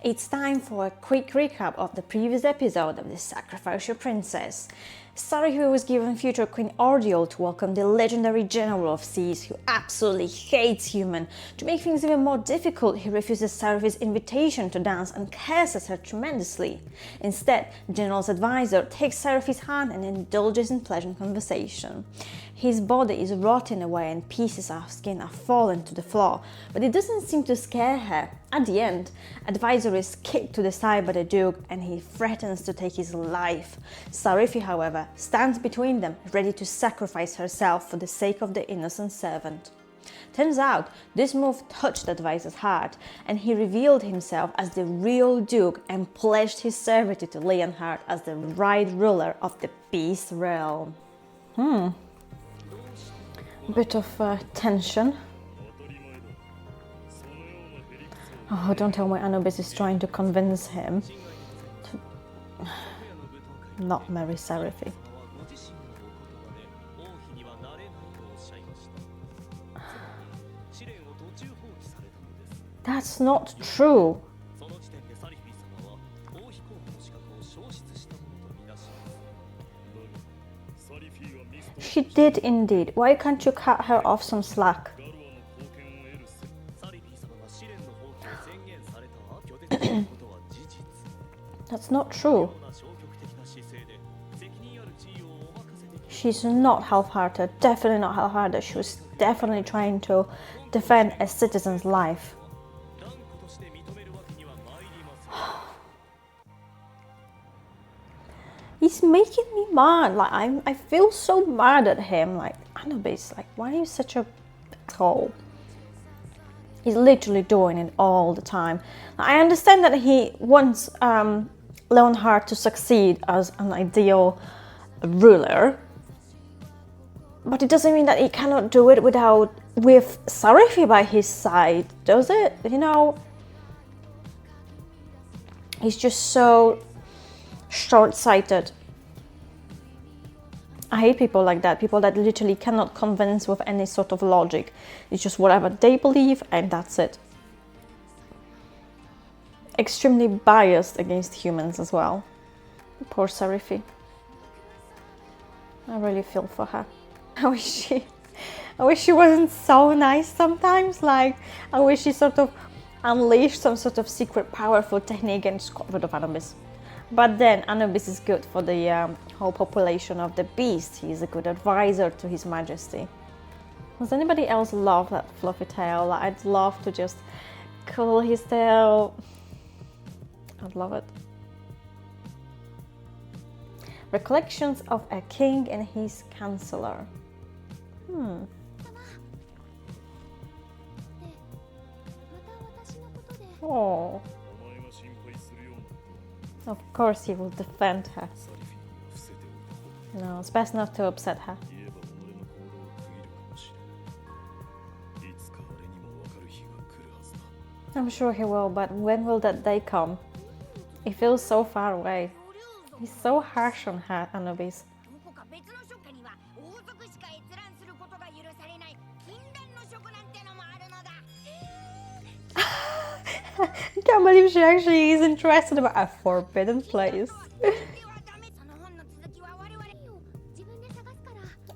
It's time for a quick recap of the previous episode of the Sacrificial Princess. SARIPHI was given future Queen Ordeal to welcome the legendary General of Seas who absolutely hates humans. To make things even more difficult, he refuses SARIPHI's invitation to dance and curses her tremendously. Instead, the General's advisor takes SARIPHI's hand and indulges in pleasant conversation. His body is rotting away and pieces of skin are falling to the floor, but it doesn't seem to scare her. At the end, Advisor is kicked to the side by the Duke and he threatens to take his life. SARIPHI, however, stands between them, ready to sacrifice herself for the sake of the innocent servant. Turns out, this move touched Advisor's heart, and he revealed himself as the real Duke and pledged his servitude to Leonhard as the right ruler of the Beast Realm. Bit of tension. Oh, don't tell me Anubis is trying to convince him to not marry SARIPHI. That's not true. She did indeed. Why can't you cut her off some slack? That's not true. She's not half-hearted, definitely not half-hearted. She was definitely trying to defend a citizen's life. He's making me mad. Like I feel so mad at him. Like, Anubis, like, why are you such a asshole? He's literally doing it all the time. I understand that he wants Leonhard to succeed as an ideal ruler, but it doesn't mean that he cannot do it with SARIPHI by his side, does it? You know, he's just so short-sighted. I hate people like that, people that literally cannot convince with any sort of logic. It's just whatever they believe and that's it. Extremely biased against humans as well. Poor SARIPHI. I really feel for her. I wish she wasn't so nice sometimes. Like, I wish she sort of unleashed some sort of secret powerful technique and just got rid of Anubis. But then Anubis is good for the whole population of the beast. He's a good advisor to His Majesty. Does anybody else love that fluffy tail? I'd love to just curl his tail. I'd love it. Recollections of a king and his councilor. Oh. Of course he will defend her. No, it's best not to upset her. I'm sure he will, but when will that day come? It feels so far away. He's so harsh on her, Anubis. I can't believe she actually is interested about a forbidden place.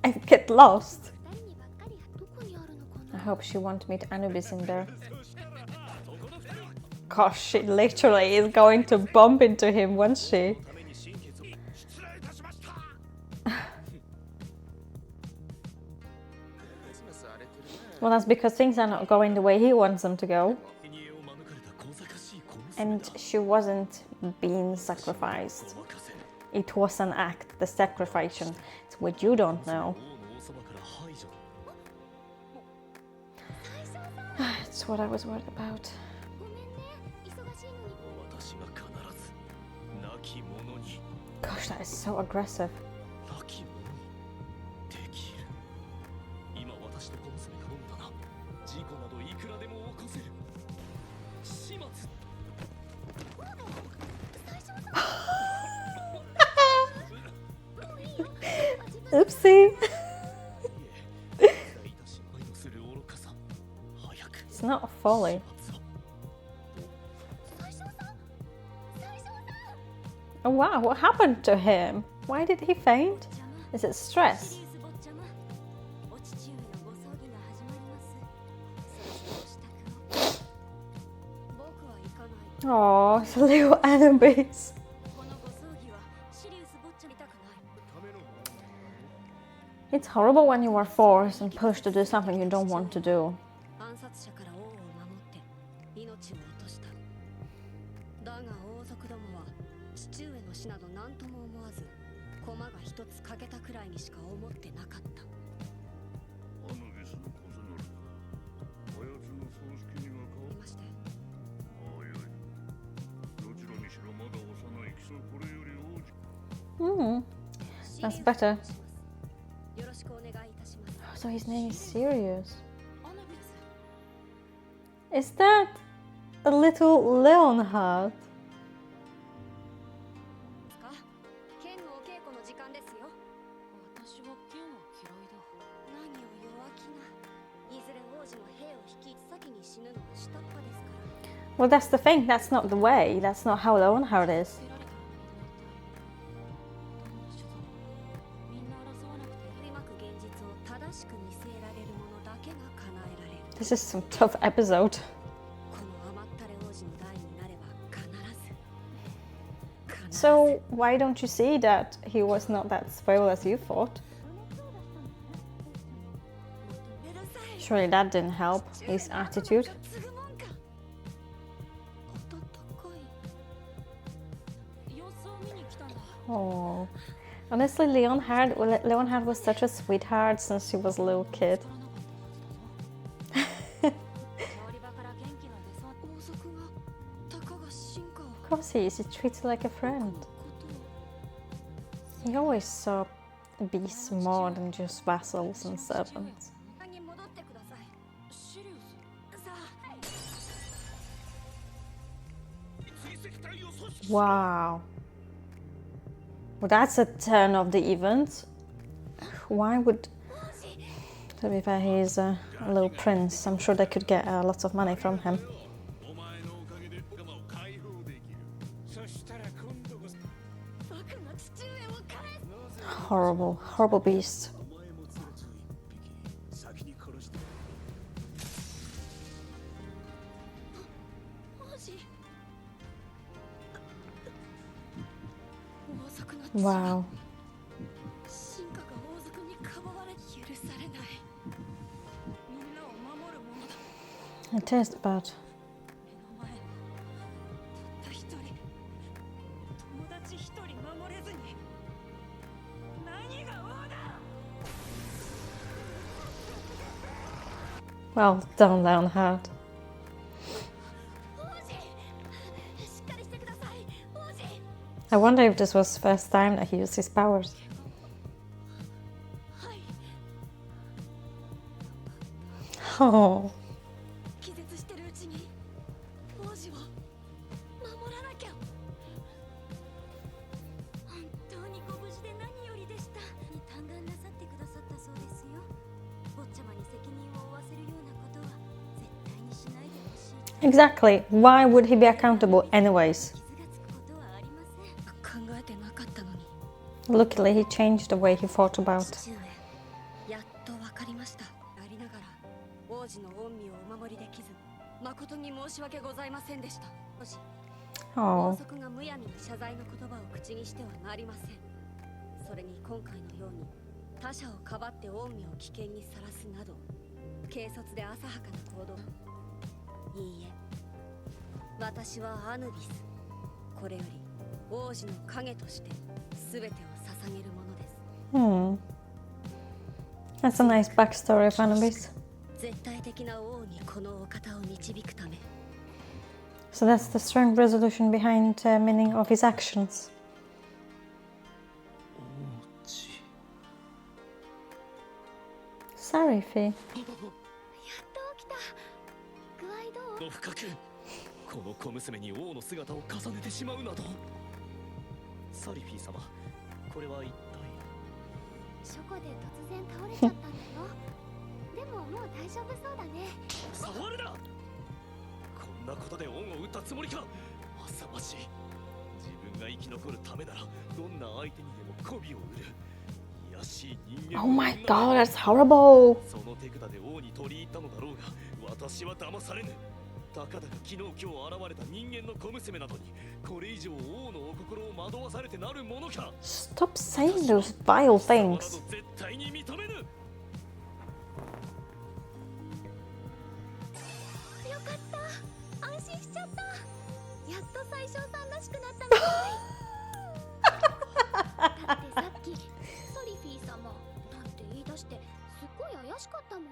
I get lost. I hope she won't meet Anubis in there. Gosh, she literally is going to bump into him, won't she? Well, that's because things are not going the way he wants them to go. And she wasn't being sacrificed. It was an act, the sacrifice. It's what you don't know. It's what I was worried about. Gosh, that is so aggressive. Oopsie. It's not a folly. Oh wow, what happened to him? Why did he faint? Is it stress? Oh, it's a little Anubis. It's horrible when you are forced and pushed to do something you don't want to do. That's better. So his name is Sirius. Is that a little Leonhard? Well, that's the thing, that's not the way, that's not how Leonhard is. This is some tough episode. So why don't you see that he was not that spoiled as you thought? Surely that didn't help, his attitude. Oh, honestly, Leonhard was such a sweetheart since he was a little kid. Of course he is, he treats you like a friend. He always saw beasts more than just vassals and servants. Wow. Well, that's a turn of the event. Why would... To be fair, he's a little prince. I'm sure they could get lots of money from him. Horrible, horrible beast. Wow. It is bad. Well done, Leonhard. I wonder if this was the first time that he used his powers. Oh. Exactly. Why would he be accountable anyways? Luckily, he changed the way he thought about. Oh. That's a nice backstory of Anubis. So that's the strong resolution behind the meaning of his actions. SARIPHI. この小娘に王の姿を重ねてしまうなど。サリフィー様、これは一体。書庫で突然倒れちゃったんだよ。でももう大丈夫そうだね。触るな。こんなことで恩を売ったつもりか。浅ましい。自分が生き残るためならどんな相手にでも媚びを売る。卑しい人間 Oh my god, that's horrible. その手札で王に取り入ったのだろうが、私は騙されぬ。たかだか昨日今日現れた人間の小娘などにこれ以上王のお心を惑わされてなるものか。 Stop saying those vile 貴様など things. 絶対に認めぬ。よかった、安心しちゃった。やっと最小さんらしくなったみたい。だってさっきソリフィー様なんて言い出してすっごい怪しかったもん。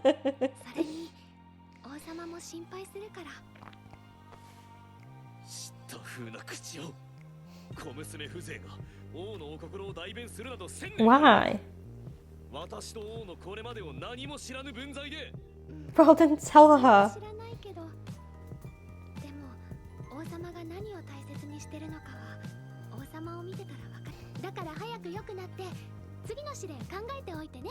それに王様も心配するから。知った風な口を。小娘風情が王のお心を代弁するなどせんねん。 Why? 私と王のこれまでを何も知らぬ分際で。 Well, then tell her. 知らないけど、でも王様が何を大切にしてるのかは王様を見てたらわかる。だから早く良くなって次の試練考えておいてね。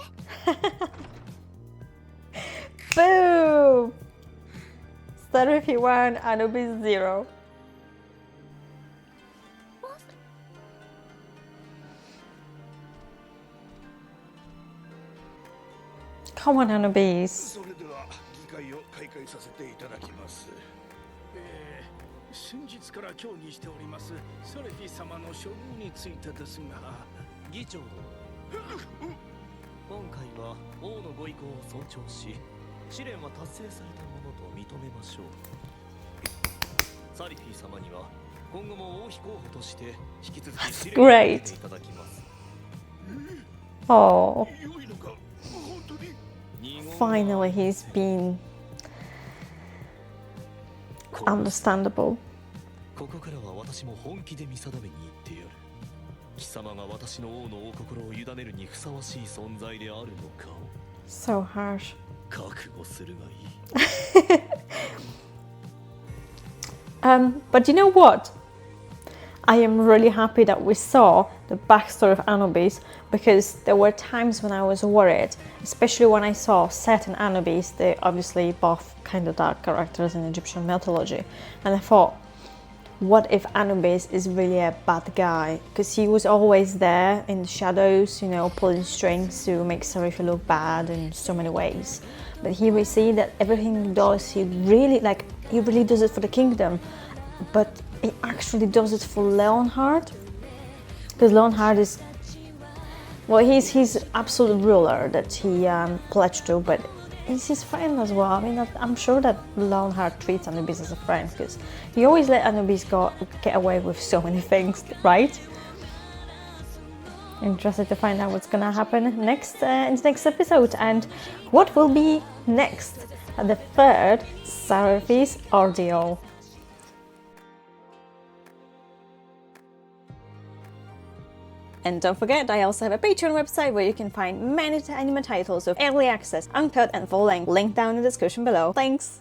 Boom! SARIPHI 1, Anubis 0. Come on, Anubis. それでは議会を開会させていただきます。先日から協議しておりますサレフィ様の処遇についてですが、議長殿、今回は王のご意向を尊重し、試練は達成されたものと認めましょう。サリフィ様には今後も王妃候補として引き続き試練を受けていただきます。 Oh, 良いのか、本当に。 finally he's been understandable. ここからは私も本気で見定めに行ってやる。貴様が私の王のお心を委ねるにふさわしい存在であるのかを So harsh. 覚悟するがいい。But you know what? I am really happy that we saw the backstory of Anubis, because there were times when I was worried, especially when I saw Set and Anubis. They're obviously both kind of dark characters in Egyptian mythology, and I thought, what if Anubis is really a bad guy? Because he was always there in the shadows, you know, pulling strings to make SARIPHI look bad in so many ways. But here we see that everything he does, he really does it for the kingdom, but he actually does it for Leonhard, because Leonhard is, well, he's absolute ruler that he pledged to, but he's his friend as well. I mean, I'm sure that Leonhard treats Anubis as a friend, because he always let Anubis get away with so many things, right? Interested to find out what's gonna happen next in the next episode, and what will be next at the third SARIPHI's ordeal. And don't forget, I also have a Patreon website where you can find many anime titles with early access, uncut and full length. Link down in the description below. Thanks!